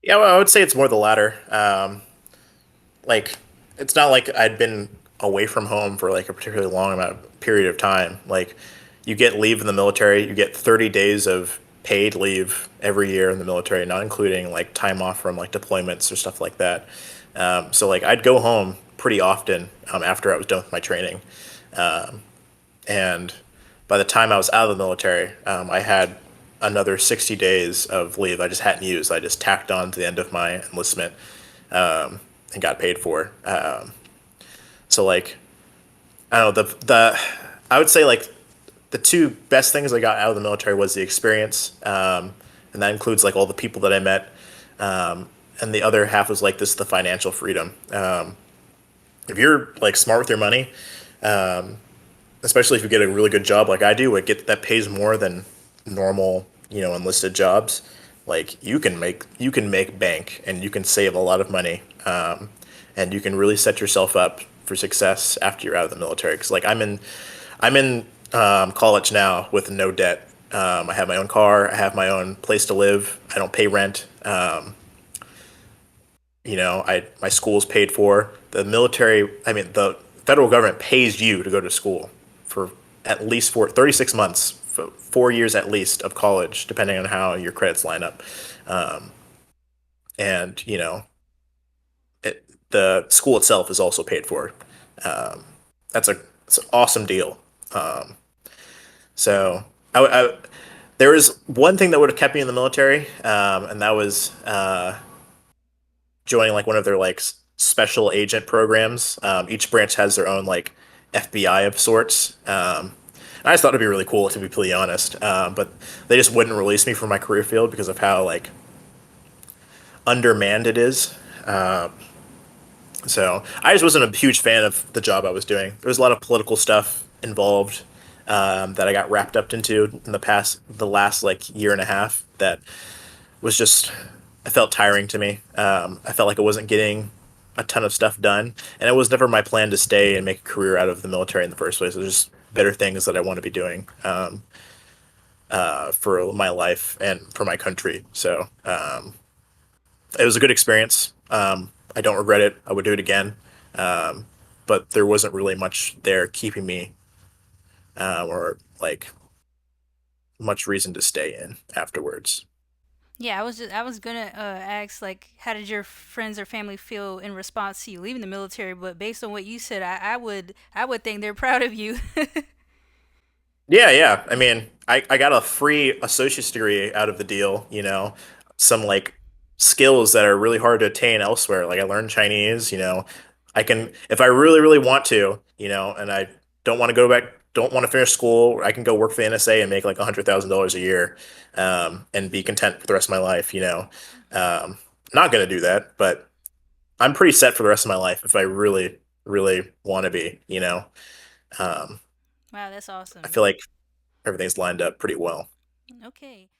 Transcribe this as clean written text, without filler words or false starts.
Yeah, well, I would say it's more the latter. Like, it's not like I'd been away from home for like a particularly long amount period of time. Like, you get leave in the military, you get 30 days of paid leave every year in the military, not including like time off from like deployments or stuff like that. So like I'd go home pretty often after I was done with my training, and by the time I was out of the military, I had another 60 days of leave I just hadn't used. I just tacked on to the end of my enlistment and got paid for. So like I don't know the I would say like the two best things I got out of the military was the experience, and that includes like all the people that I met, and the other half was like this the financial freedom. If you're like smart with your money, especially if you get a really good job like I do, it get that pays more than normal, enlisted jobs. Like you can make bank and you can save a lot of money, and you can really set yourself up for success after you're out of the military. Because like I'm in college now with no debt. I have my own car. I have my own place to live. I don't pay rent. I my school's paid for. The military, I mean, the federal government pays you to go to school for at least 36 months, 4 years at least of college, depending on how your credits line up. Um, and the school itself is also paid for. Um, that's an awesome deal. Um, so I there was one thing that would have kept me in the military, and that was joining like one of their like special agent programs. Each branch has their own like FBI of sorts. I just thought it'd be really cool to be completely honest, but they just wouldn't release me from my career field because of how like undermanned it is. So I just wasn't a huge fan of the job I was doing. There was a lot of political stuff involved, that I got wrapped up into in the last like year and a half. That was just, I felt tiring to me. I felt like I wasn't getting a ton of stuff done, and it was never my plan to stay and make a career out of the military in the first place. There's just better things that I want to be doing, for my life and for my country. So it was a good experience. I don't regret it. I would do it again. Um, but there wasn't really much there keeping me, or like much reason to stay in afterwards. Yeah, I was gonna ask like, how did your friends or family feel in response to you leaving the military? But based on what you said, I would think they're proud of you. Yeah, yeah. I mean, I got a free associate's degree out of the deal, some like skills that are really hard to attain elsewhere. Like I learned Chinese, I can, if I really, really want to, and I don't want to finish school, I can go work for the NSA and make like $100,000 a year, and be content for the rest of my life, not gonna do that, but I'm pretty set for the rest of my life if I really, really want to be, Um, Wow, that's I awesome. feel like everything's lined up pretty well. Okay.